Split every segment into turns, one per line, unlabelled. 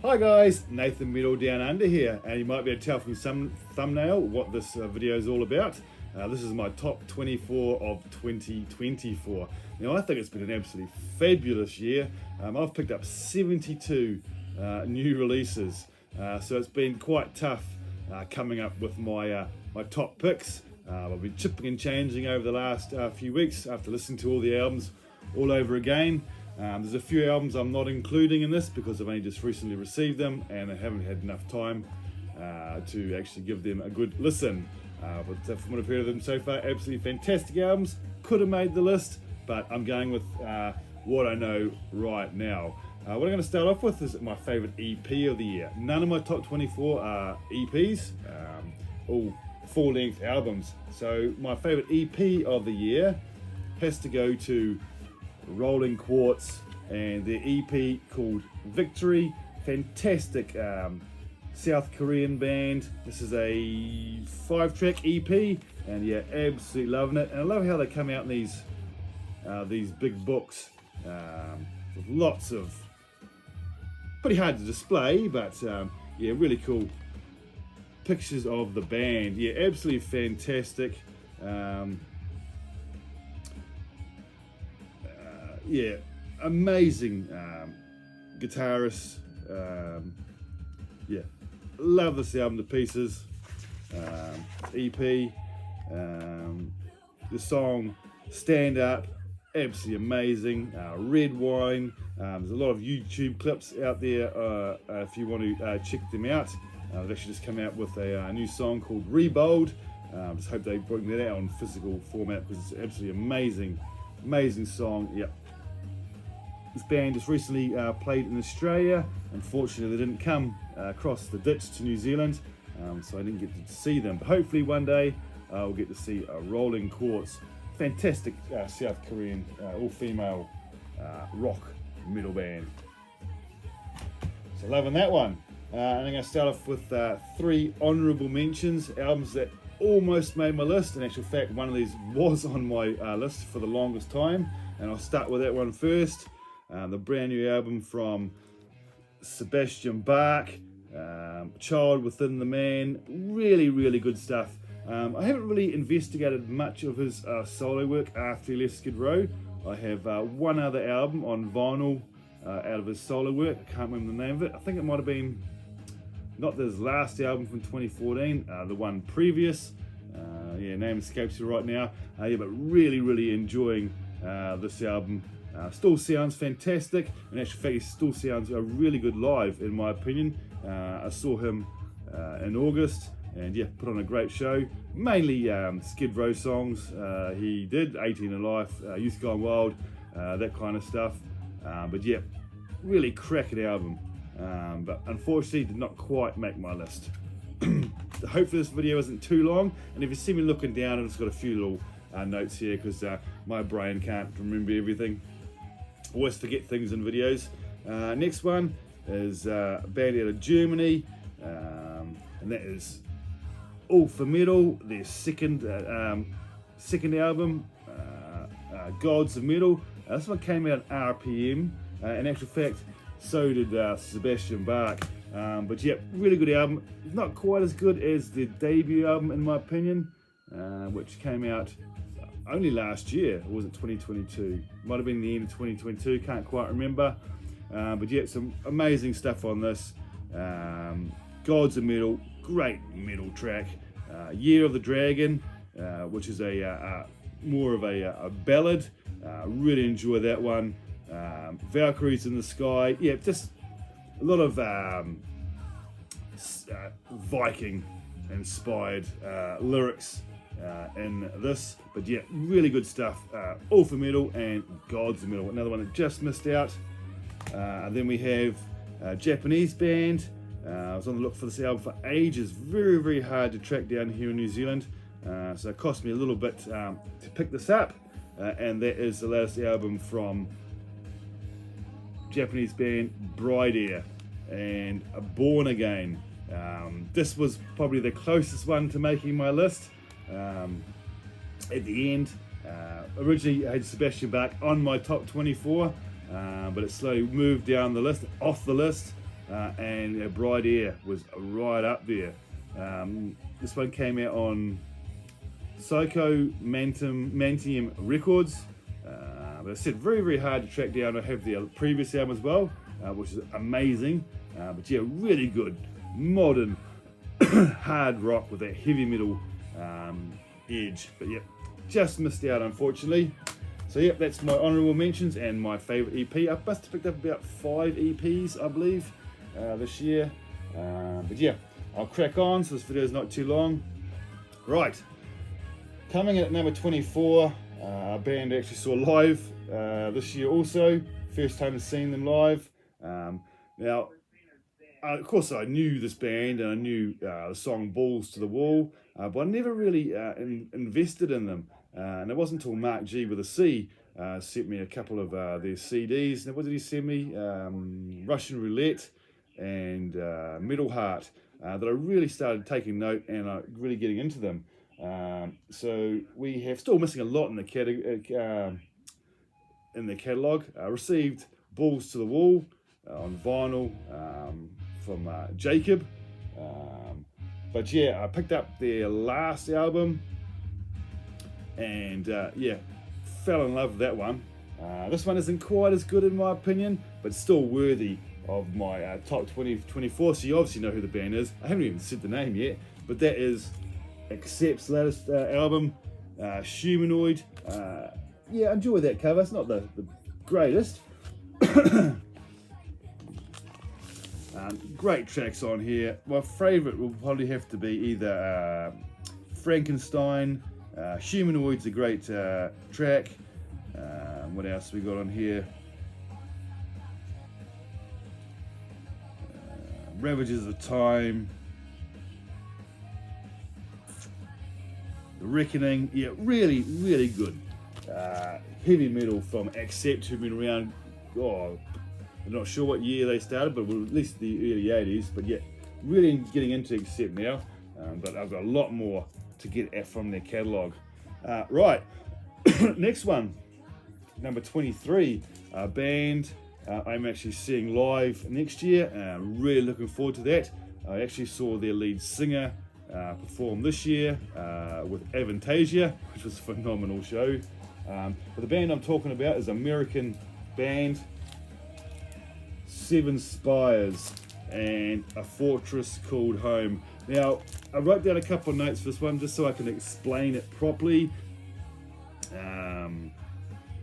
Hi guys, Nathan Metal Down Under here, and you might be able to tell from some thumbnail what this video is all about. This is my top 24 of 2024. Now I think it's been an absolutely fabulous year. I've picked up 72 new releases, so it's been quite tough coming up with my top picks. I've been chipping and changing over the last few weeks after listening to all the albums all over again. There's a few albums I'm not including in this because I've only just recently received them and I haven't had enough time to actually give them a good listen. But from what I've heard of them so far, absolutely fantastic albums. Could have made the list, but I'm going with what I know right now. What I'm going to start off with is my favourite EP of the year. None of my top 24 are EPs, all full-length albums. So my favourite EP of the year has to go to Rolling Quartz and their EP called Victory. Fantastic South Korean band. This is a 5-track EP, and yeah, absolutely loving it. And I love how they come out in these big books with lots of, pretty hard to display, but yeah, really cool pictures of the band. Yeah, absolutely fantastic. Yeah, amazing guitarist. Yeah, love this album to pieces. EP, the song Stand Up, absolutely amazing. Red Wine, there's a lot of YouTube clips out there if you want to check them out. They've actually just come out with a new song called Rebold. Just hope they bring that out on physical format because it's absolutely amazing song. Yep. This band just recently played in Australia. Unfortunately, they didn't come across the ditch to New Zealand, so I didn't get to see them. But hopefully one day we'll get to see Rolling Quartz. Fantastic South Korean all-female rock metal band. So loving that one. And I'm going to start off with 3 honourable mentions, albums that almost made my list. In actual fact, one of these was on my list for the longest time, and I'll start with that one first. The brand new album from Sebastian Bach, Child Within the Man, really good stuff. I haven't really investigated much of his solo work after he left Skid Row. I have one other album on vinyl out of his solo work. I can't remember the name of it. I think it might have been not his last album from 2014, the one previous. Yeah, name escapes me right now. Yeah, but really enjoying this album. Still sounds fantastic, and actually, in fact, he still sounds really good live, in my opinion. I saw him in August, and yeah, put on a great show. Mainly Skid Row songs. He did 18 in Life, Youth Gone Wild, that kind of stuff. But yeah, really cracking album. But unfortunately, did not quite make my list. Hopefully, this video isn't too long, and if you see me looking down, I've just got a few little notes here because my brain can't remember everything. Always forget things in videos. Next one is a band out of Germany, and that is All for Metal, their second album, Gods of Metal. This one came out RPM. In actual fact, so did Sebastian Bach. But yeah, really good album. Not quite as good as their debut album, in my opinion, which came out only last year, or was it 2022? Might have been the end of 2022, can't quite remember. But yeah, some amazing stuff on this. Gods of Metal, great metal track. Year of the Dragon, which is a more of a ballad. Really enjoy that one. Valkyries in the Sky. Yeah, just a lot of Viking inspired lyrics in this, but yeah, really good stuff. All for Metal and Gods of Metal, another one that just missed out. And then we have a Japanese band. I was on the look for this album for ages. Very hard to track down here in New Zealand, so it cost me a little bit to pick this up. And that is the latest album from Japanese band Bride Air and Born Again. This was probably the closest one to making my list. At the end, originally I had Sebastian Bach on my top 24, but it slowly moved down the list, off the list, and Bright Air was right up there. This one came out on Psycho Mantium Records. But I said very hard to track down. I have the previous album as well, which is amazing. But yeah, really good modern hard rock with that heavy metal edge. But yeah, just missed out unfortunately. So yeah, that's my honourable mentions and my favourite EP. I must have picked up about 5 EPs, I believe, this year. But yeah, I'll crack on so this video is not too long. Right, coming in at number 24, a band I actually saw live this year also. First time seeing them live. Now, of course I knew this band and I knew the song Balls to the Wall, but I never really invested in them. And it wasn't until Mark G with a C sent me a couple of their CDs. Now, what did he send me? Russian Roulette and Metal Heart, that I really started taking note and really getting into them. So we have still missing a lot in the catalogue. Received Balls to the Wall on vinyl from Jacob. But yeah, I picked up their last album and yeah, fell in love with that one. This one isn't quite as good in my opinion, but still worthy of my top 24. So you obviously know who the band is. I haven't even said the name yet, but that is Accept's latest album, Humanoid. Yeah, I enjoy that cover. It's not the greatest. Great tracks on here. My favourite will probably have to be either Frankenstein. Humanoid's a great track. What else we got on here? Ravages of Time. The Reckoning. Yeah, really good. Heavy metal from Accept, who've been around, I'm not sure what year they started, but at least the early 80s. But yeah, really getting into Accept now. But I've got a lot more to get at from their catalogue. Right, next one, number 23, a band I'm actually seeing live next year. Really looking forward to that. I actually saw their lead singer perform this year with Avantasia, which was a phenomenal show. But the band I'm talking about is American band Seven Spires and A Fortress Called Home. Now, I wrote down a couple of notes for this one just so I can explain it properly.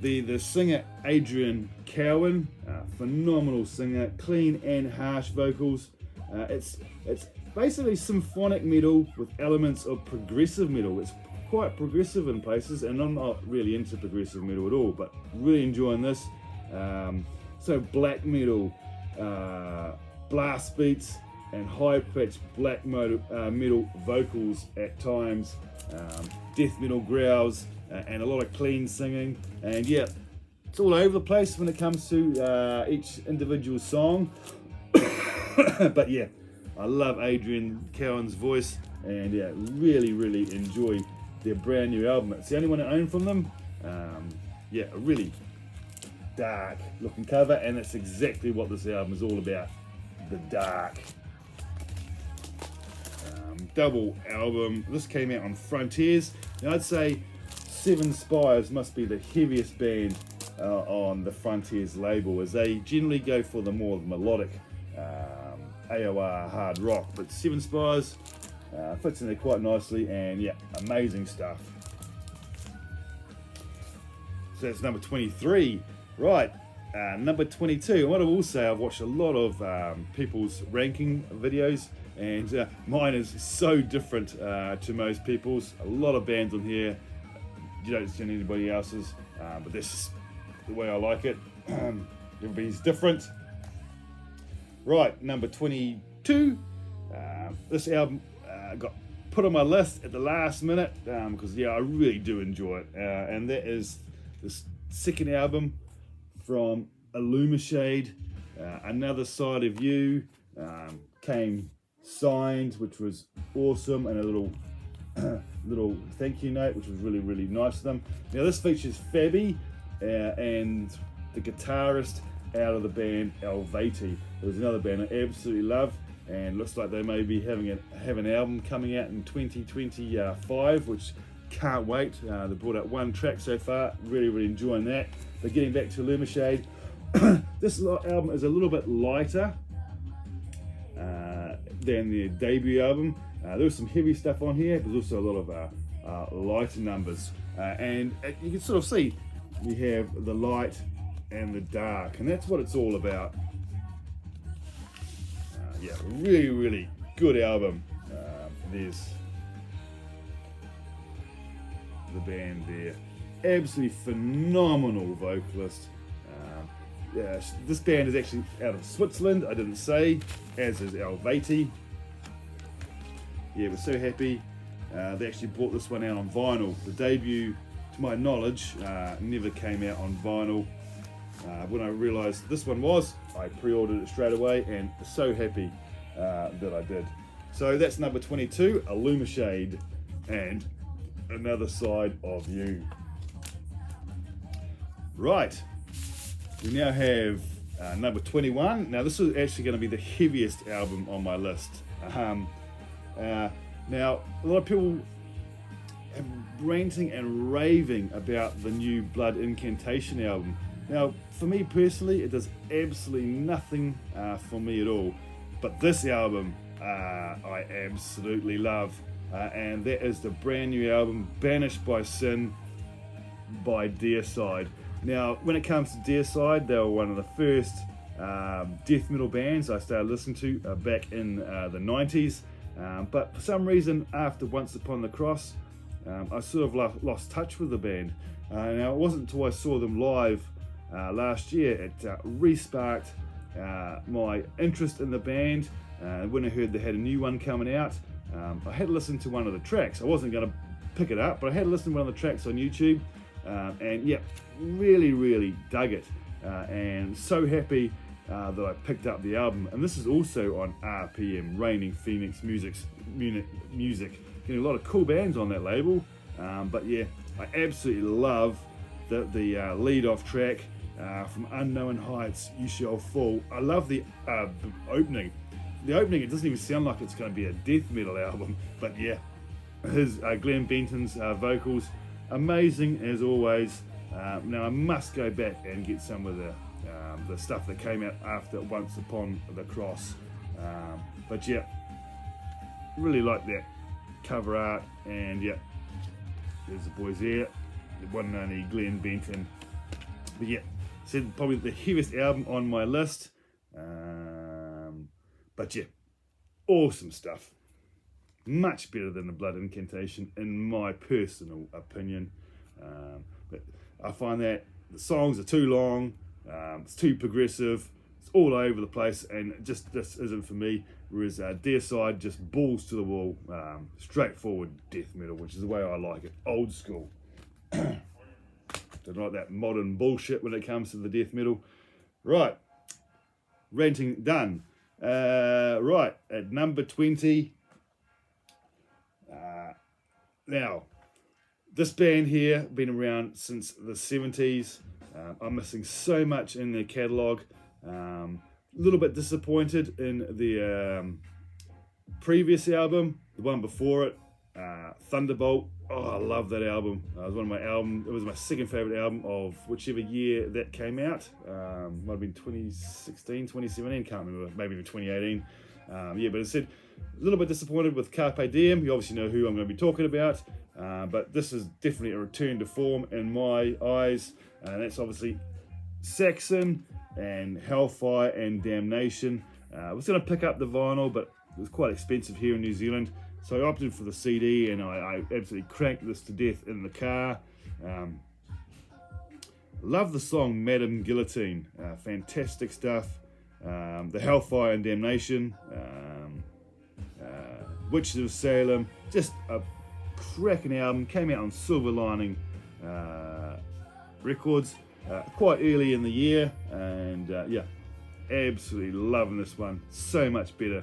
The singer Adrian Cowan, phenomenal singer, clean and harsh vocals. It's basically symphonic metal with elements of progressive metal. It's quite progressive in places, and I'm not really into progressive metal at all, but really enjoying this. So black metal, blast beats, and high-pitched black metal vocals at times, death metal growls, and a lot of clean singing. And yeah, it's all over the place when it comes to each individual song. But yeah, I love Adrian Cowan's voice, and yeah, really enjoy their brand new album. It's the only one I own from them. Yeah, a really dark looking cover, and that's exactly what this album is all about, the dark. Double album. This came out on Frontiers. Now I'd say Seven Spires must be the heaviest band on the Frontiers label, as they generally go for the more melodic AOR hard rock, but Seven Spires fits in there quite nicely, and yeah, amazing stuff. So that's number 23. Right, number 22. What I will say, I've watched a lot of people's ranking videos, and mine is so different to most people's. A lot of bands on here you don't see anybody else's, but this is the way I like it. Everybody's different. Right, number 22. This album got put on my list at the last minute because yeah, I really do enjoy it, and that is this second album from Illumishade, Another Side of You. Came signed, which was awesome, and a little thank you note, which was really nice of them. Now this features Fabi and the guitarist out of the band Elvati. There's another band I absolutely love, and looks like they may be have an album coming out in 2025, which can't wait. They brought out one track so far, really enjoying that. But getting back to Illumishade, this album is a little bit lighter than their debut album. There was some heavy stuff on here, but there's also a lot of lighter numbers. And you can sort of see we have the light and the dark, and that's what it's all about. Yeah, really good album. There's the band there. Absolutely phenomenal vocalist. Yeah, this band is actually out of Switzerland, I didn't say, as is Elvati. Yeah, we're so happy. They actually brought this one out on vinyl. The debut, to my knowledge, never came out on vinyl. When I realised this one was, I pre-ordered it straight away, and so happy that I did. So that's number 22, Illumishade, and Another Side of You. Right, we now have number 21. Now this is actually going to be the heaviest album on my list. Now, a lot of people are ranting and raving about the new Blood Incantation album. Now, for me personally, it does absolutely nothing for me at all. But this album, I absolutely love. And that is the brand new album, Banished by Sin, by Deicide. Now, when it comes to Deicide, they were one of the first death metal bands I started listening to back in the 90s. But for some reason, after Once Upon the Cross, I sort of lost touch with the band. Now, it wasn't until I saw them live last year, it re-sparked my interest in the band. When I heard they had a new one coming out, I had listened to one of the tracks. I wasn't going to pick it up, but I had listened to one of the tracks on YouTube, and yeah, really dug it, and so happy that I picked up the album. And this is also on RPM, Reigning Phoenix Music. Getting a lot of cool bands on that label, but yeah, I absolutely love the lead-off track from Unknown Heights, You Shall Fall. I love the opening. The opening, it doesn't even sound like it's going to be a death metal album, but yeah, his Glenn Benton's vocals, amazing as always. Now I must go back and get some of the stuff that came out after Once Upon the Cross, but yeah, really like that cover art, and yeah, there's the boys there, the one and only Glenn Benton. But yeah, said probably the heaviest album on my list. But yeah, awesome stuff. Much better than the Blood Incantation, in my personal opinion. But I find that the songs are too long, it's too progressive, it's all over the place, and just this isn't for me. Whereas Deicide, just balls to the wall, straightforward death metal, which is the way I like it, old school. Don't like that modern bullshit when it comes to the death metal. Right, ranting done. Right, at number 20. Now, this band here, been around since the 70s. I'm missing so much in their catalogue. A little bit disappointed in the previous album, the one before it, Thunderbolt. Oh, I love that album. It was my second favourite album of whichever year that came out. Might have been 2016, 2017, can't remember, maybe even 2018. Yeah, but as I said, a little bit disappointed with Carpe Diem. You obviously know who I'm going to be talking about. But this is definitely a return to form in my eyes. And that's obviously Saxon and Hellfire and Damnation. I was going to pick up the vinyl, but it was quite expensive here in New Zealand. So I opted for the CD, and I absolutely cranked this to death in the car. Love the song Madame Guillotine. Fantastic stuff. The Hellfire and Damnation. Witches of Salem. Just a cracking album. Came out on Silver Lining Records quite early in the year. And yeah, absolutely loving this one. So much better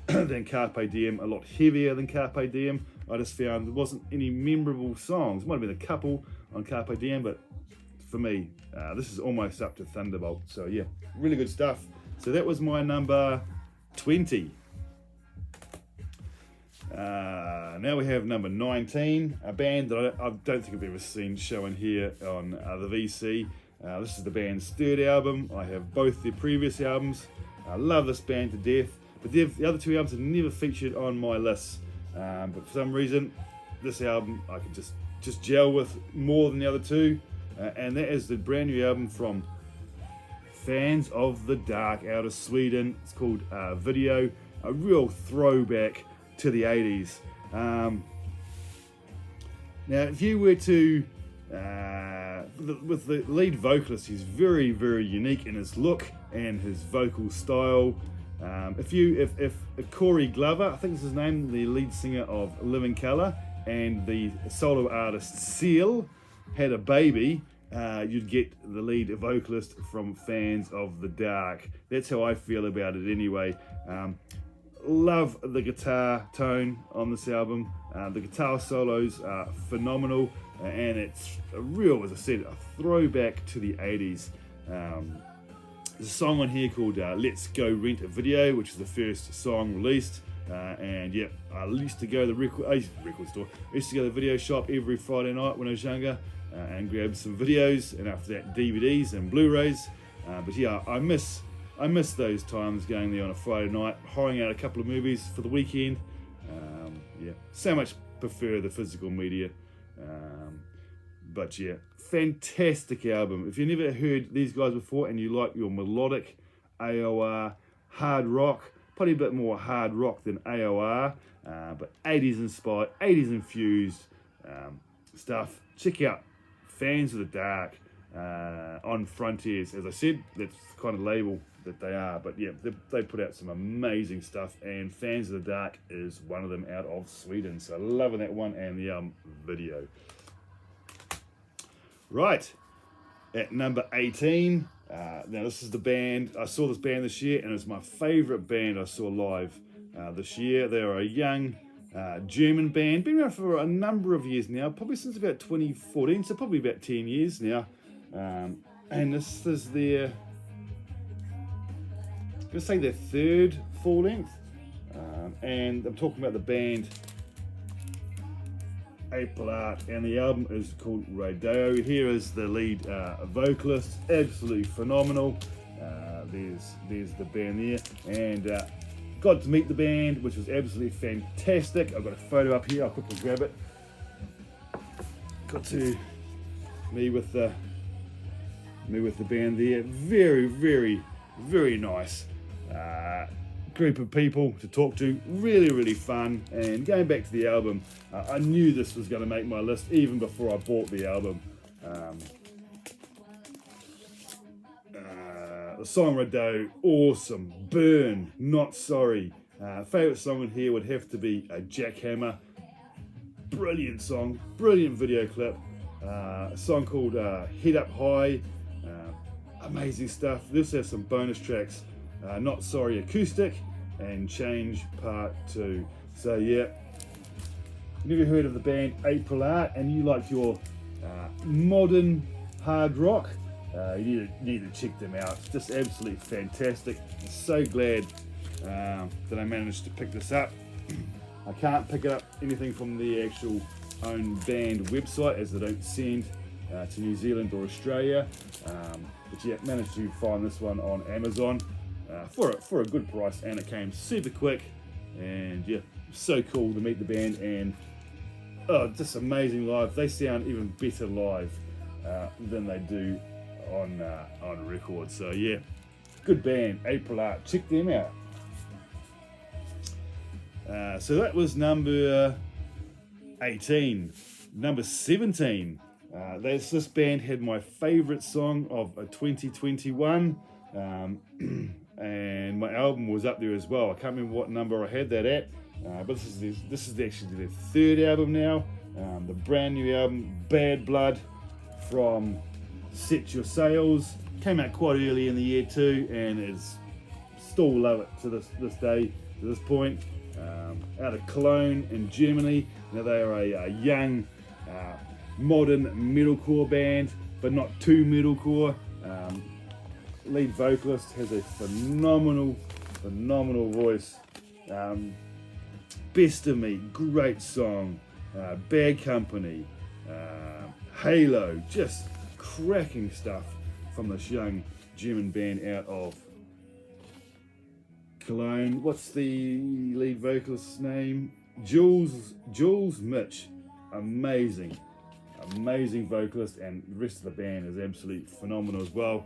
than Carpe Diem, a lot heavier than Carpe Diem. I just found there wasn't any memorable songs. Might have been a couple on Carpe Diem, but for me, this is almost up to Thunderbolt. So yeah, really good stuff. So that was my number 20. Now we have number 19, a band that I don't think I've ever seen showing here on the VC. This is the band's third album. I have both their previous albums. I love this band to death, but the other two albums have never featured on my list. But for some reason, this album I could just gel with more than the other two, and that is the brand new album from Fans of the Dark out of Sweden. It's called Video, a real throwback to the 80s. Now, if you were to, with the lead vocalist, he's very, very unique in his look and his vocal style. If Corey Glover, I think is his name, the lead singer of Living Colour, and the solo artist Seal had a baby, you'd get the lead vocalist from Fans of the Dark. That's how I feel about it anyway. Love the guitar tone on this album. The guitar solos are phenomenal, and it's a real, as I said, a throwback to the 80s. There's a song on here called Let's Go Rent a Video, which is the first song released. And yeah, I used to go to the record store. I used to go to the video shop every Friday night when I was younger and grab some videos, and after that DVDs and Blu-rays. But yeah, I miss those times going there on a Friday night, hiring out a couple of movies for the weekend. Yeah, so much prefer the physical media. But yeah, fantastic album. If you've never heard these guys before and you like your melodic AOR hard rock, probably a bit more hard rock than AOR, but 80s inspired, 80s infused stuff, check out Fans of the Dark on Frontiers. As I said, that's the kind of label that they are, but yeah, they put out some amazing stuff, and Fans of the Dark is one of them out of Sweden. So loving that one and the video. Right, at number 18, now this is the band, I saw this band this year, and it's my favourite band I saw live this year. They're a young German band, been around for a number of years now, probably since about 2014, so probably about 10 years now. And this is their, I'm going to say their third full length, and I'm talking about the band April Art, and the album is called Rodeo. Here is the lead vocalist, absolutely phenomenal. There's the band there, and got to meet the band, which was absolutely fantastic. I've got a photo up here, I'll quickly grab it. Got to me with the band there. Very, very, very nice group of people to talk to. Really, really fun. And going back to the album, I knew this was going to make my list even before I bought the album. The song Rodeo, awesome. Burn, Not Sorry. Favourite song in here would have to be Jackhammer. Brilliant song, brilliant video clip. A song called Head Up High. Amazing stuff. This has some bonus tracks. Not Sorry Acoustic and Change Part 2. So yeah, never heard of the band April Art and you like your modern hard rock, you need to check them out. Just absolutely fantastic. I'm so glad that I managed to pick this up. I can't pick up anything from the actual own band website as they don't send to New Zealand or Australia, but yeah, managed to find this one on Amazon for a good price, and it came super quick, and yeah, so cool to meet the band, and just amazing live. They sound even better live than they do on record. So yeah, good band, April Art, check them out. So that was number 18. Number 17. This band had my favourite song of 2021, and my album was up there as well. I can't remember what number I had that at, but this is actually their third album now. The brand new album, Bad Blood, from Set Your Sails, came out quite early in the year too, and is still love it to this day, to this point. Out of Cologne in Germany. Now they are a young, modern metalcore band, but not too metalcore. lead vocalist has a phenomenal voice. Best of Me, great song. Bad Company, Halo, just cracking stuff from this young German band out of Cologne. What's the lead vocalist's name? Jules Mitch. Amazing vocalist, and the rest of the band is absolutely phenomenal as well.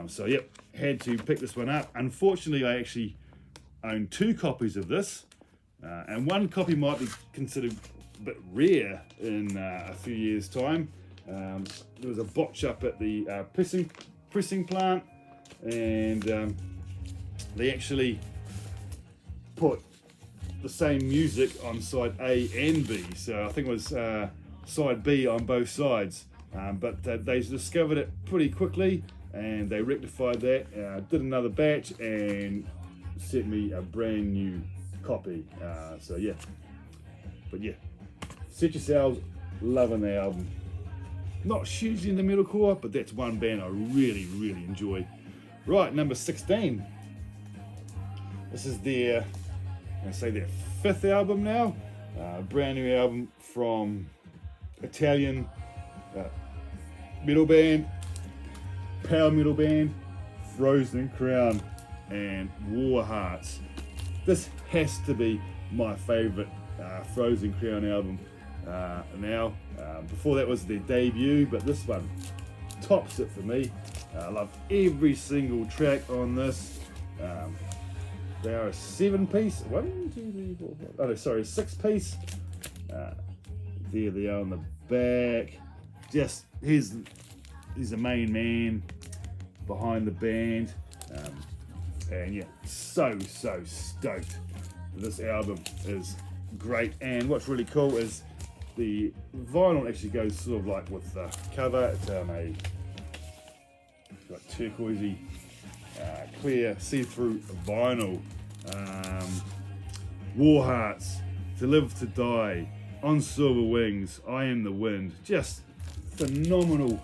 So yep, had to pick this one up. Unfortunately, I actually own 2 copies of this, and one copy might be considered a bit rare in a few years' time. There was a botch up at the pressing plant, and they actually put the same music on side A and B, so I think it was side B on both sides, but they discovered it pretty quickly and they rectified that, did another batch and sent me a brand new copy. So yeah, but yeah, Set Yourselves, loving the album. Not hugely in the metalcore, but that's one band I really enjoy. Right, number 16. This is their, I say their 5th album now. Brand new album from Italian metal band, power metal band, Frozen Crown and War Hearts. This has to be my favourite Frozen Crown album now. Before that was their debut, but this one tops it for me. I love every single track on this. They are a 7-piece, 1, 2, 3, 4, 5, oh no, sorry, 6-piece. There they are on the back. Just, he's the main man behind the band. And yeah, so stoked. This album is great, and what's really cool is the vinyl actually goes sort of like with the cover. It's a like turquoisey, clear, see-through vinyl. War Hearts, To Live to Die, On Silver Wings, I Am the Wind. Just phenomenal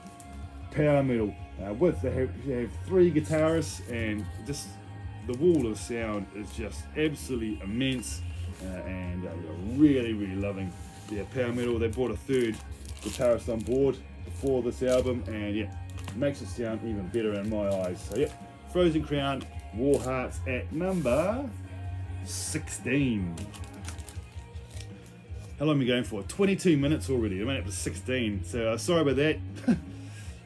power metal. They have 3 guitarists, and just the wall of sound is just absolutely immense, and really loving their power metal. They brought a 3rd guitarist on board before this album, and yeah, makes it sound even better in my eyes. So yeah, Frozen Crown, War Hearts at number 16. How long are we going for? 22 minutes already. I went up to 16, so sorry about that. If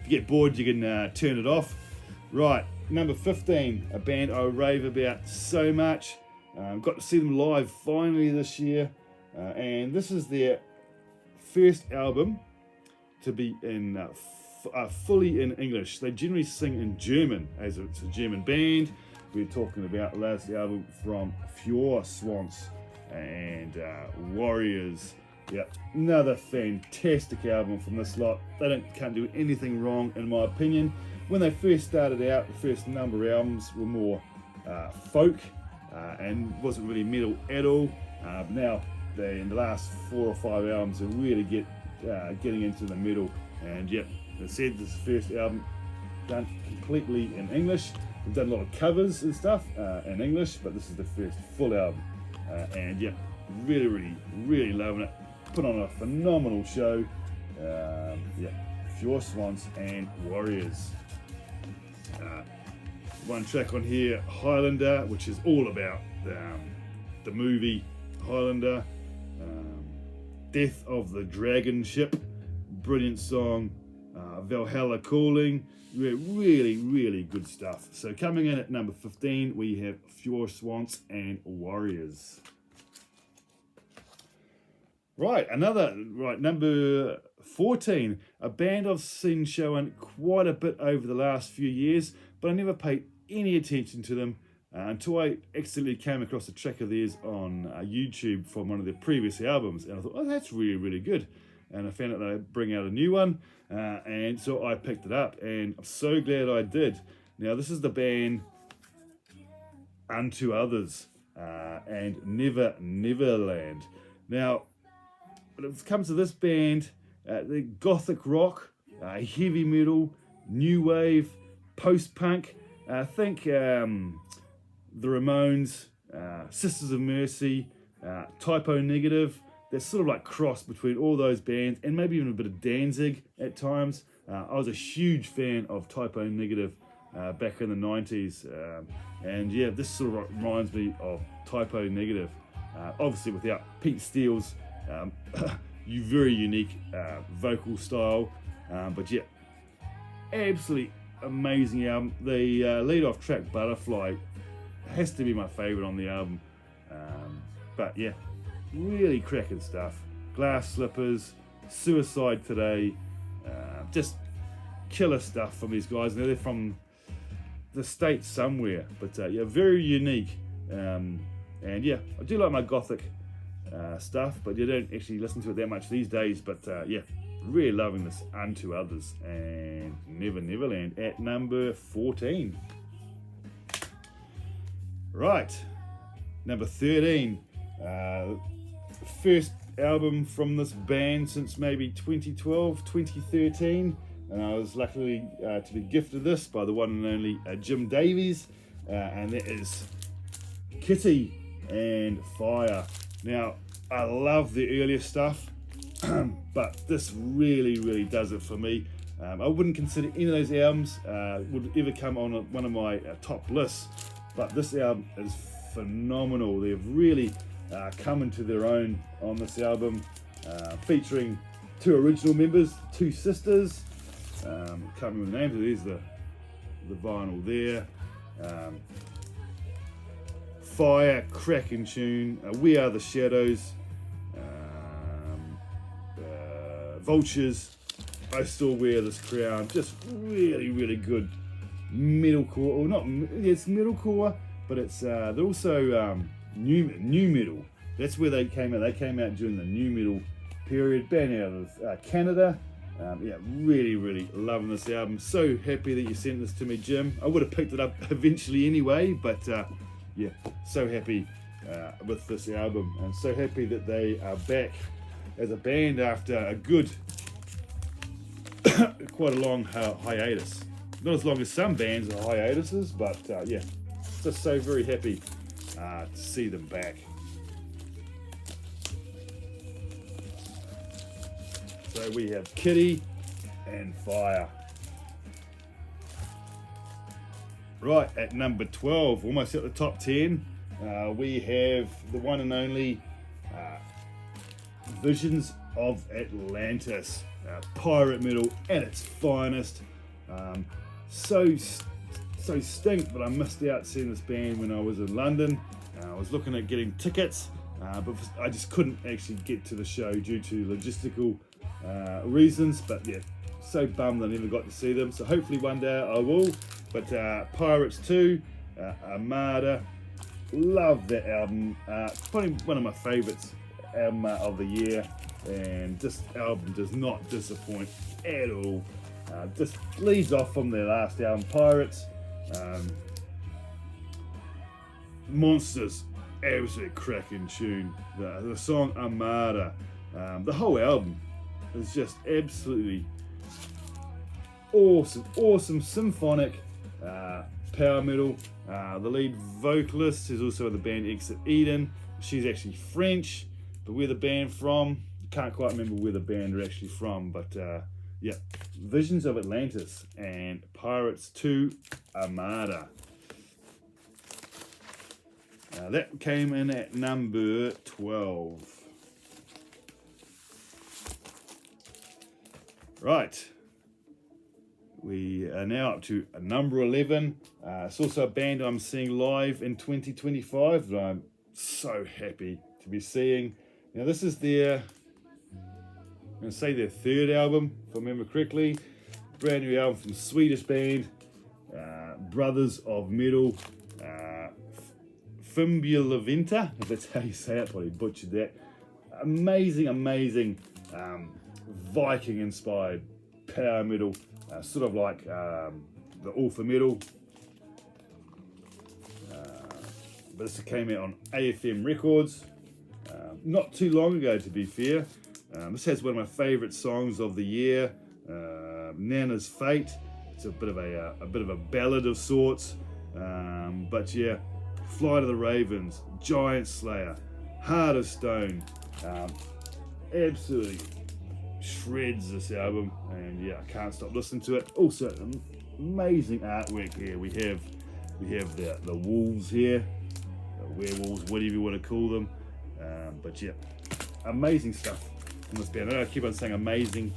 you get bored, you can turn it off. Right, number 15, a band I rave about so much. Got to see them live finally this year, and this is their first album to be in fully in English. They generally sing in German, as it's a German band. We're talking about the last album from Swans and Warriors. Yeah, another fantastic album from this lot. They can't do anything wrong in my opinion. When they first started out, the first number of albums were more folk and wasn't really metal at all. Now, in the last 4 or 5 albums, they really getting into the metal. And yep, they said this is the first album done completely in English. We've done a lot of covers and stuff in English, but this is the first full album. And yeah, really loving it. Put on a phenomenal show. Yeah, Swans and Warriors. One track on here, Highlander, which is all about the movie Highlander. Death of the Dragon Ship, brilliant song. Valhalla Calling, really good stuff. So coming in at number 15, we have Swans and Warriors. Right, number 14, a band I've seen showing quite a bit over the last few years, but I never paid any attention to them until I accidentally came across a track of theirs on YouTube from one of their previous albums, and I thought, oh, that's really good. And I found out they bring out a new one, and so I picked it up, and I'm so glad I did. Now, this is the band Unto Others and Neverland. Now, when it comes to this band, the gothic rock, heavy metal, new wave, post-punk, I think the Ramones, Sisters of Mercy, Typo Negative, they're sort of like cross between all those bands, and maybe even a bit of Danzig at times. I was a huge fan of Typo Negative back in the 90s, and yeah, this sort of reminds me of Typo Negative. Obviously without Pete Steele's very unique vocal style, but yeah, absolutely amazing album. The lead-off track, Butterfly, has to be my favourite on the album. But yeah, really cracking stuff. Glass Slippers, Suicide Today, just killer stuff from these guys. Now they're from the States somewhere, but yeah, very unique. And yeah, I do like my gothic stuff, but you don't actually listen to it that much these days. But yeah, really loving this Unto Others and Never Neverland at number 14. Right, number 13. First album from this band since maybe 2012, 2013. And I was lucky to be gifted this by the one and only Jim Davies. And that is Kitty and Fire. Now, I love the earlier stuff, but this really does it for me. I wouldn't consider any of those albums would ever come on one of my top lists, but this album is phenomenal. They've really come into their own on this album, featuring two original members, two sisters. Can't remember the names, but there's the vinyl there. Fire, cracking tune. We Are the Shadows. Vultures, I Still Wear This Crown. Just really good metalcore. Or not, it's metalcore, but it's they're also new metal. That's where they came out. They came out during the new metal period. Band out of Canada. Yeah, really loving this album. So happy that you sent this to me, Jim. I would have picked it up eventually anyway, but yeah, so happy with this album, and so happy that they are back as a band after a good, quite a long hiatus. Not as long as some bands are hiatuses, but yeah, just so very happy to see them back. So we have Kitty and Fire. Right, at number 12, almost at the top 10, we have the one and only Visions of Atlantis. Pirate metal at its finest. So stink, but I missed out seeing this band when I was in London. I was looking at getting tickets, but I just couldn't actually get to the show due to logistical reasons. But yeah, so bummed I never got to see them. So hopefully one day I will. But Pirates 2, Armada, love that album. Probably one of my favourites album of the year, and this album does not disappoint at all. Just leads off from their last album, Pirates. Monsters, absolute cracking tune. The song Armada, the whole album is just absolutely awesome symphonic power metal. The lead vocalist is also in the band Exit Eden. She's actually French, but where the band from, can't quite remember where the band are actually from, but yeah, Visions of Atlantis and Pirates 2 Armada. That came in at number 12. Right, we are now up to number 11. It's also a band I'm seeing live in 2025 that I'm so happy to be seeing. Now this is their, I'm going to say their third album, if I remember correctly. Brand new album from Swedish band, Brothers of Metal, Fimbulavinta, if that's how you say it, probably butchered that. Amazing Viking inspired power metal, sort of like the Alpha Metal. But this came out on AFM Records not too long ago, to be fair. This has one of my favourite songs of the year, Nana's Fate. It's a bit of a ballad of sorts, but yeah, Flight of the Ravens, Giant Slayer, Heart of Stone, absolutely shreds this album, and yeah, I can't stop listening to it. Also, amazing artwork here. We have the wolves here, the werewolves, whatever you want to call them, but yeah, amazing stuff from this band. I know I keep on saying amazing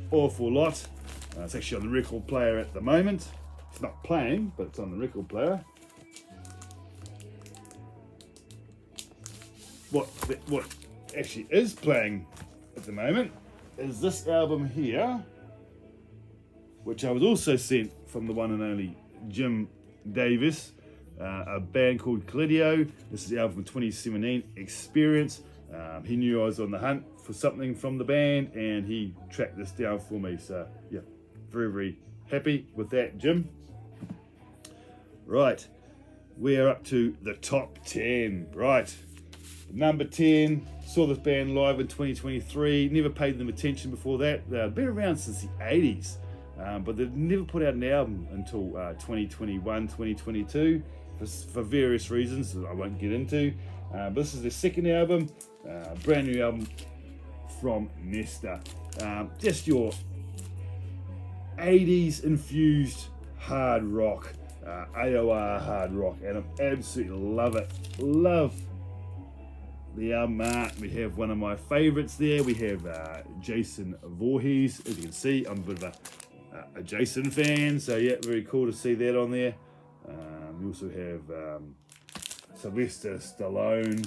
awful lot. It's actually on the record player at the moment. It's not playing, but it's on the record player. What actually is playing at the moment is this album here, which I was also sent from the one and only Jim Davis, a band called Clidio. This is the album from 2017, Experience. He knew I was on the hunt for something from the band, and he tracked this down for me. So yeah, very, very happy with that, Jim. Right, we're up to the top 10. Right, number 10, saw this band live in 2023. Never paid them attention before that. They've been around since the 80s, but they've never put out an album until 2021, 2022, for various reasons that I won't get into. But this is their second album, brand new album from Nesta. Just your 80s infused hard rock, AOR hard rock, and I absolutely love it. Love the album art. We have one of my favorites there. We have Jason Voorhees. As you can see, I'm a bit of a Jason fan, so yeah, very cool to see that on there. We also have Sylvester Stallone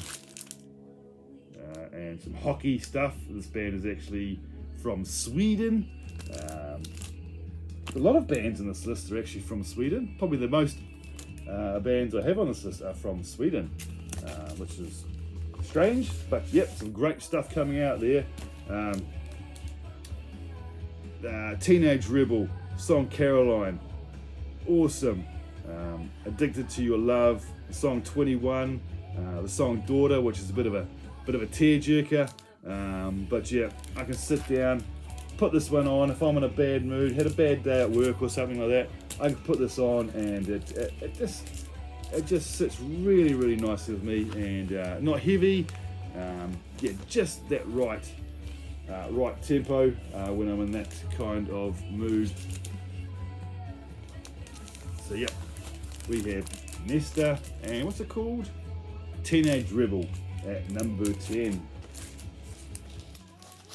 and some hockey stuff. This band is actually from Sweden. A lot of bands in this list are actually from Sweden. Probably the most bands I have on this list are from Sweden, which is strange, but yep, some great stuff coming out there. Teenage Rebel, song Caroline, awesome. Addicted to Your Love, song 21, the song Daughter, which is a bit of a tearjerker, but yeah, I can sit down, put this one on if I'm in a bad mood, had a bad day at work or something like that. I can put this on, and it just sits really, really nicely with me, and not heavy. Yeah, just that right tempo when I'm in that kind of mood. So yeah, we have Nesta, and what's it called? Teenage Rebel at number 10.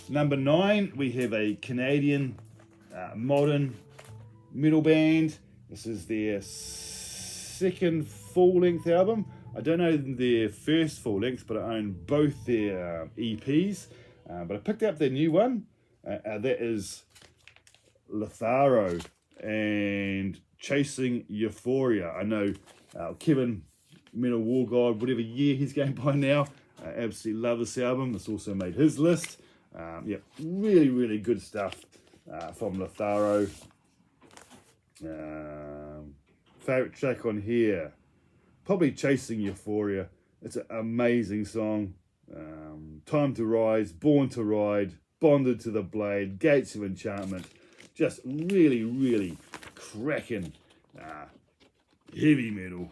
Number 9, we have a Canadian modern metal band. This is their second full-length album. I don't know their first full-length, but I own both their EPs. But I picked up their new one. That is Letharo and Chasing Euphoria. I know Kevin, Metal War God, whatever year he's going by now, I absolutely love this album. It's also made his list. Yeah, really, really good stuff from Letharo. Favorite track on here, probably Chasing Euphoria. It's an amazing song. Time to Rise, Born to Ride, Bonded to the Blade, Gates of Enchantment. Just really, really cracking heavy metal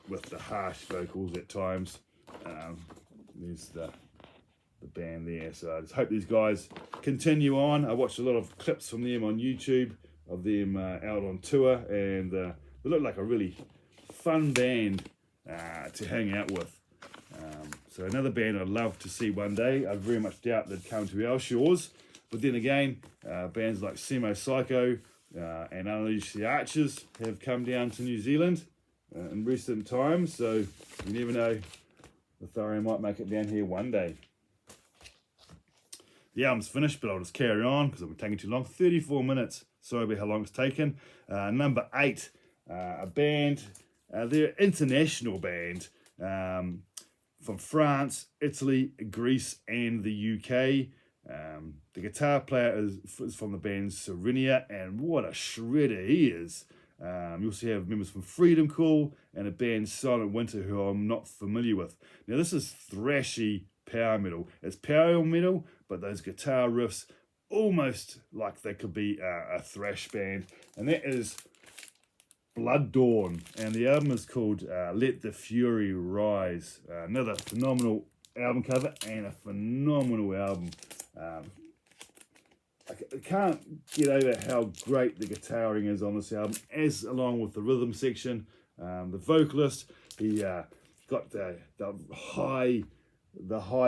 with the harsh vocals at times. There's the band there. So I just hope these guys continue on. I watched a lot of clips from them on YouTube of them out on tour, and they look like a really fun band to hang out with. So another band I'd love to see one day. I very much doubt they'd come to our shores, but then again, bands like Semo Psycho and Unleash the Archers have come down to New Zealand in recent times, so you never know, Letharo might make it down here one day. The album's finished, but I'll just carry on because I've been taking too long. 34 minutes. Sorry about how long it's taken. Number 8, a band. They're an international band from France, Italy, Greece, and the UK. The guitar player is from the band Serenia, and what a shredder he is. You also have members from Freedom Call and a band Silent Winter, who I'm not familiar with. Now, this is thrashy power metal. It's power metal, but those guitar riffs almost like they could be a thrash band, and that is Blood Dawn, and the album is called Let the Fury Rise. Another phenomenal album cover and a phenomenal album. I can't get over how great the guitaring is on this album, as along with the rhythm section. The vocalist, he got the high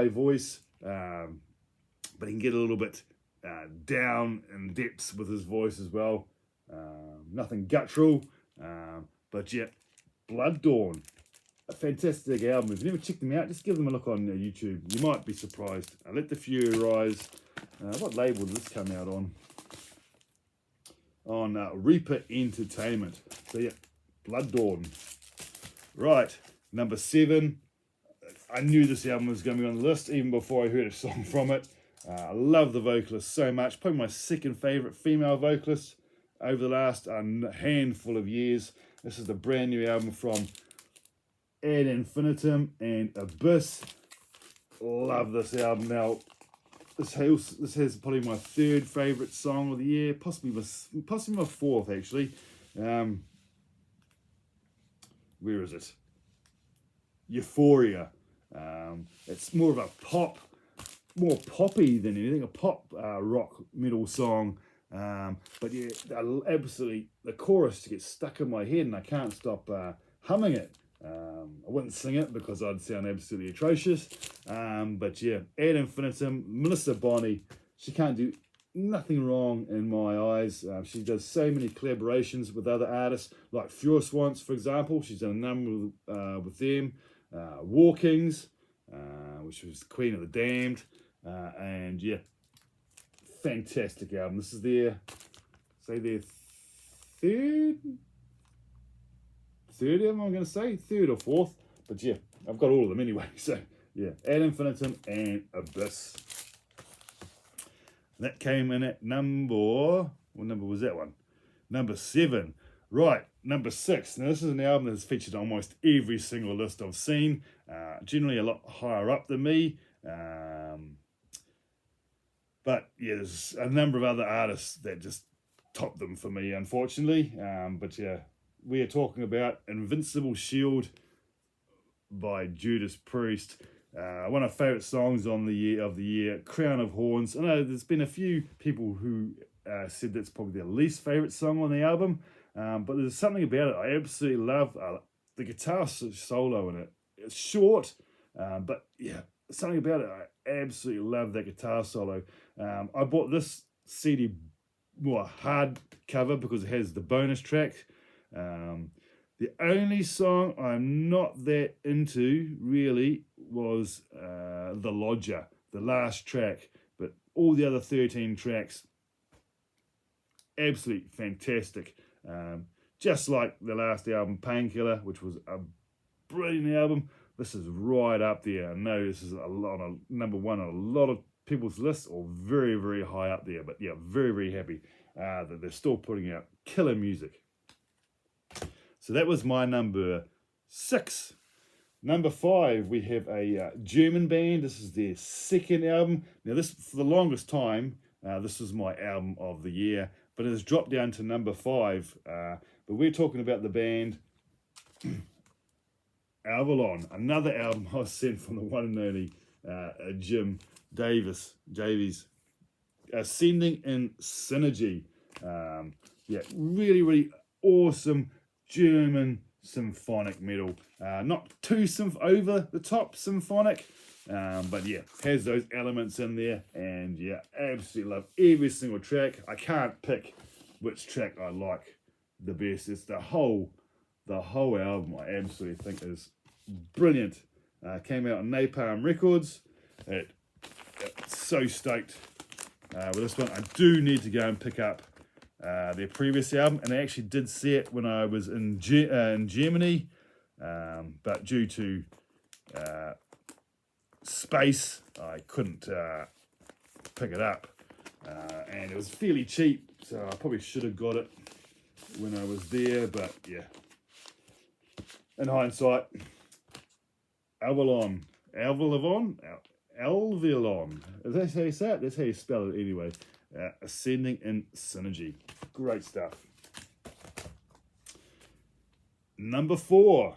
voice, but he can get a little bit down in depths with his voice as well. Nothing guttural, but yeah, Blood Dawn, a fantastic album. If you've never checked them out, just give them a look on YouTube. You might be surprised. Let the Fury Rise. What label did this come out on? On Reaper Entertainment. So yeah, Blood Dawn. Right, number 7. I knew this album was going to be on the list even before I heard a song from it. I love the vocalist so much. Probably my second favourite female vocalist over the last handful of years. This is the brand new album from Ad Infinitum and Abyss. Love this album. Now, this has probably my third favourite song of the year, possibly my fourth actually. Where is it? Euphoria. It's more of a more poppy than anything, a pop rock metal song. But yeah, absolutely, the chorus gets stuck in my head and I can't stop humming it. I wouldn't sing it because I'd sound absolutely atrocious. But yeah, Ad Infinitum, Melissa Bonney, she can't do nothing wrong in my eyes. She does so many collaborations with other artists, like Fjord Swans, for example. She's done a number with them. War Kings, which was Queen of the Damned. And yeah, fantastic album. This is their third album, I'm going to say, third or fourth, but yeah, I've got all of them anyway. So yeah, Ad Infinitum and Abyss. That came in at what number was that one? Number 7. Right, number 6. Now this is an album that's featured on almost every single list I've seen, generally a lot higher up than me. But yeah, there's a number of other artists that just top them for me, unfortunately. But yeah, we are talking about Invincible Shield by Judas Priest. One of my favourite songs of the year, Crown of Horns. I know there's been a few people who said that's probably their least favourite song on the album, but there's something about it I absolutely love. The guitar solo in it. It's short, but yeah, something about it I absolutely love that guitar solo. I bought this CD more hard cover because it has the bonus track. The only song I'm not that into really was The Lodger, the last track, but all the other 13 tracks, absolutely fantastic. Just like the last album, Painkiller, which was a brilliant album, this is right up there. I know this is number one on a lot of people's lists, or very, very high up there, but yeah, very, very happy that they're still putting out killer music. So that was my number 6. Number 5, we have a German band. This is their second album. Now this, for the longest time, this was my album of the year, but it has dropped down to number 5. But we're talking about the band Avalon, another album I was sent from the one and only Jim Davies, Ascending in Synergy. Yeah, really, really awesome German symphonic metal. Not too over the top symphonic, but yeah, has those elements in there, and yeah, absolutely love every single track. I can't pick which track I like the best. It's the whole album I absolutely think is brilliant. Came out on Napalm Records. So stoked with this one. I do need to go and pick up their previous album, and I actually did see it when I was in Germany, but due to space, I couldn't pick it up, and it was fairly cheap, so I probably should have got it when I was there, but yeah, in hindsight, Alvilon. Is that how you say it? That's how you spell it anyway. Ascending in Synergy. Great stuff. Number 4,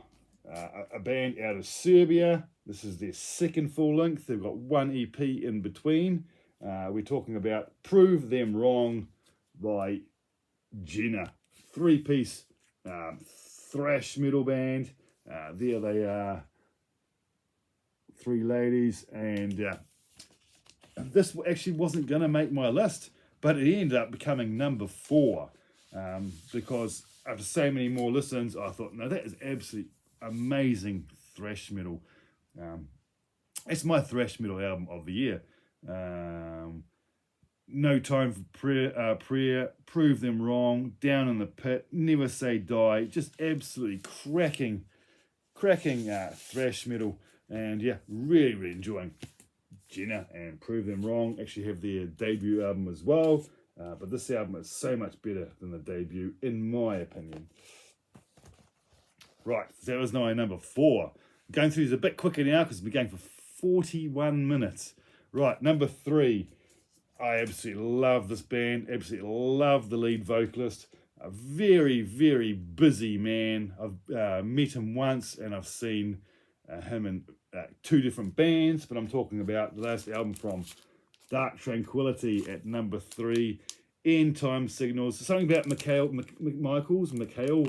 a band out of Serbia. This is their second full length. They've got one EP in between. We're talking about Prove Them Wrong by Jenna. 3-piece thrash metal band. There they are. 3 ladies. And this actually wasn't going to make my list, but it ended up becoming number 4 because after so many more listens, I thought, no, that is absolutely amazing thrash metal. It's my thrash metal album of the year. No Time for Prayer, Prove Them Wrong, Down in the Pit, Never Say Die. Just absolutely cracking thrash metal. And yeah, really enjoying Jenna and Prove Them Wrong. Actually have their debut album as well. But this album is so much better than the debut, in my opinion. Right, that was my number 4. Going through these a bit quicker now because we're going for 41 minutes. Right, number 3. I absolutely love this band. Absolutely love the lead vocalist. A very busy man. I've met him once and I've seen him in 2 different bands. But I'm talking about the last album from Dark Tranquility at number 3. End Time Signals. Something about Mikhail,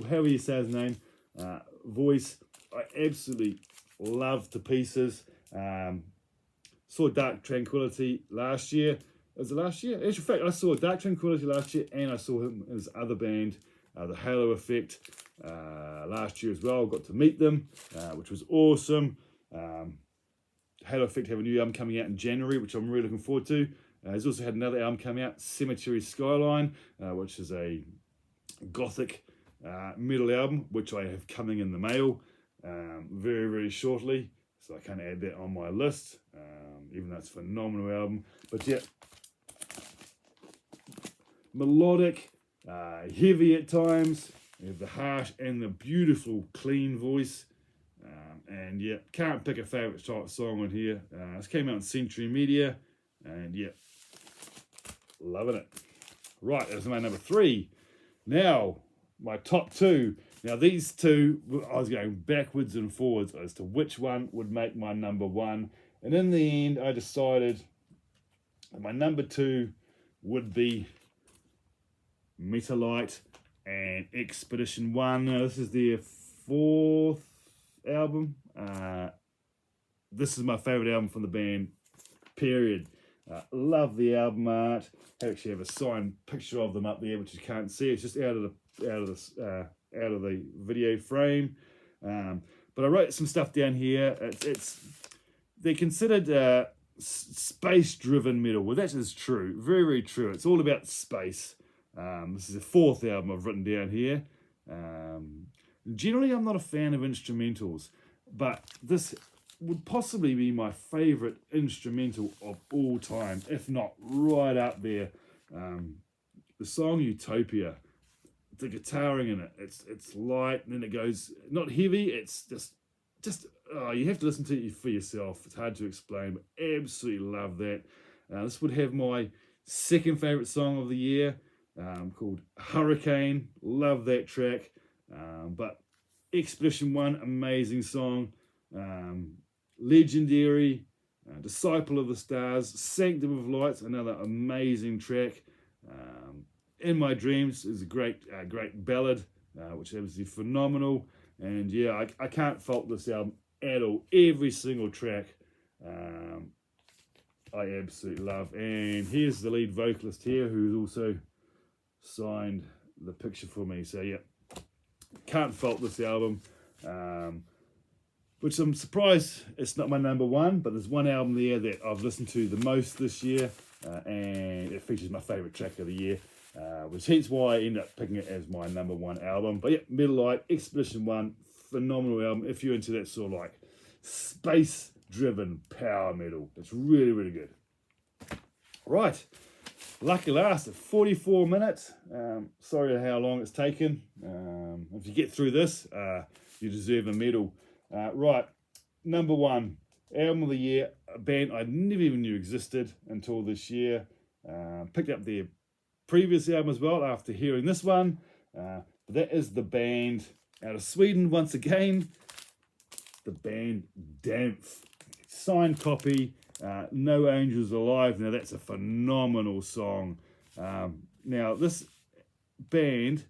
however you say his name. Voice. I absolutely love to pieces. Saw Dark Tranquility last year. Was it last year? In fact, I saw Dark Tranquility last year, and I saw him in his other band, the Halo Effect, last year as well. Got to meet them, which was awesome. Halo Effect have a new album coming out in January, which I'm really looking forward to. He's also had another album coming out, Cemetery Skyline, which is a gothic metal album, which I have coming in the mail very shortly. So I can't add that on my list, even though it's a phenomenal album. But yeah, melodic, heavy at times. You have the harsh and the beautiful, clean voice. And yeah, can't pick a favourite song on here. This came out on Century Media. And yeah, loving it. Right, that was my number 3. Now, my top 2. Now, these 2, I was going backwards and forwards as to which one would make my number 1. And in the end, I decided that my number 2 would be Metalite and Expedition 1. Now, this is their 4th album. This is my favourite album from the band, period. Love the album art. I actually have a signed picture of them up there, which you can't see. It's just out of the video frame. But I wrote some stuff down here. They're considered space-driven metal. Well, that is true. Very true. It's all about space. This is the 4th album I've written down here. Generally, I'm not a fan of instrumentals, but this would possibly be my favourite instrumental of all time, if not right up there. The song Utopia, the guitaring in it, it's light, and then it goes, not heavy, it's just you have to listen to it for yourself. It's hard to explain, but absolutely love that. This would have my 2nd favourite song of the year, called Hurricane. Love that track. But Expedition 1, amazing song. Legendary, Disciple of the Stars, Sanctum of Lights, another amazing track. In My Dreams is a great ballad, which is absolutely phenomenal. And yeah, I can't fault this album at all. Every single track I absolutely love. And here's the lead vocalist here, who's also signed the picture for me. So yeah, can't fault this album. Which I'm surprised it's not my number 1, but there's one album there that I've listened to the most this year, and it features my favourite track of the year, which hence why I end up picking it as my number 1 album. But yeah, Metalite, Expedition 1, phenomenal album. If you're into that sort of like space-driven power metal, it's really good. Right, lucky last at 44 minutes. Sorry how long it's taken. If you get through this, you deserve a medal. Right, number 1, album of the year, a band I never even knew existed until this year. Picked up their previous album as well after hearing this one. But that is the band out of Sweden once again. The band Dämpf. Signed copy, No Angels Alive. Now that's a phenomenal song. Now this band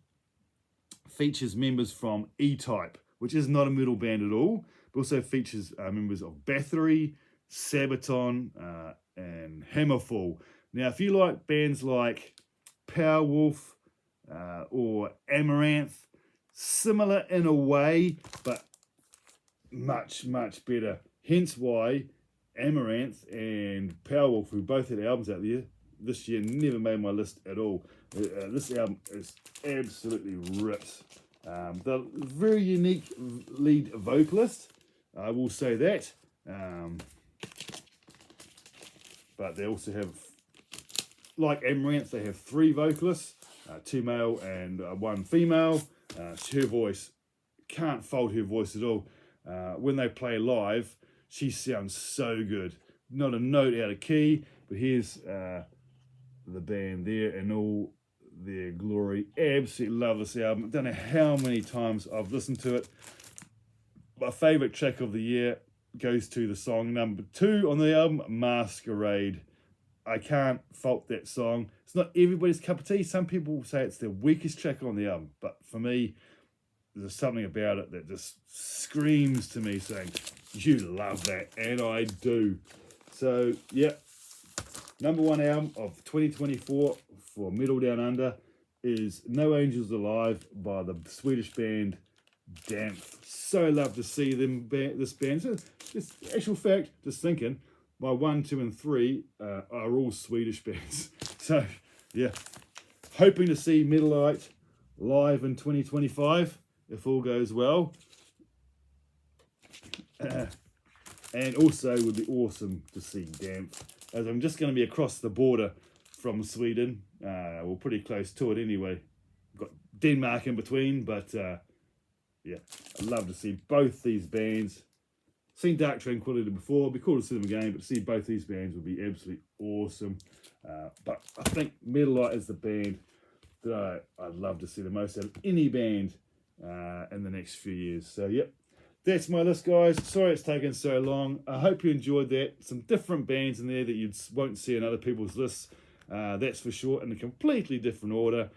features members from E-Type, which is not a metal band at all, but also features members of Bathory, Sabaton, and Hammerfall. Now, if you like bands like Powerwolf or Amaranth, similar in a way, but much, much better. Hence why Amaranth and Powerwolf, who both had albums out there this year, never made my list at all. This album is absolutely ripped. The very unique lead vocalist, I will say that. But they also have, like Amaranth, they have 3 vocalists, 2 male and 1 female. Her voice, can't fault her voice at all. When they play live, she sounds so good. Not a note out of key, but here's the band there in all their glory. Absolutely love this album. I don't know how many times I've listened to it. My favourite track of the year goes to the song number 2 on the album, Masquerade. I can't fault that song. It's not everybody's cup of tea. Some people say it's the weakest track on the album, but for me, there's something about it that just screams to me saying, you love that, and I do. So, yeah, number 1 album of 2024 for Metal Down Under is No Angels Alive by the Swedish band Dämpf. So love to see them this band. So, just actual fact, just thinking, my 1, 2, and 3 are all Swedish bands. So, yeah, hoping to see Metalite live in 2025, if all goes well. And also would be awesome to see Dämpf, as I'm just going to be across the border from Sweden. We're pretty close to it anyway. Got Denmark in between, but yeah, I'd love to see both these bands. Seen Dark Tranquillity before, it'd be cool to see them again, but to see both these bands would be absolutely awesome. But I think Metalite is the band that I'd love to see the most out of any band in the next few years. So, yep, that's my list, guys. Sorry it's taken so long. I hope you enjoyed that. Some different bands in there that you won't see in other people's lists, that's for sure, in a completely different order.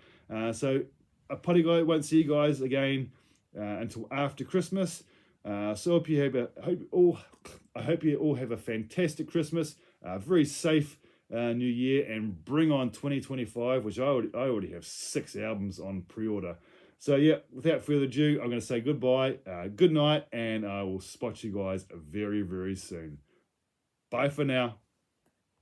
So, I probably won't see you guys again until after Christmas. So I hope you all have a fantastic Christmas, very safe New Year, and bring on 2025, which I already have 6 albums on pre-order. So yeah, without further ado, I'm going to say goodbye, good night, and I will spot you guys very, very soon. Bye for now.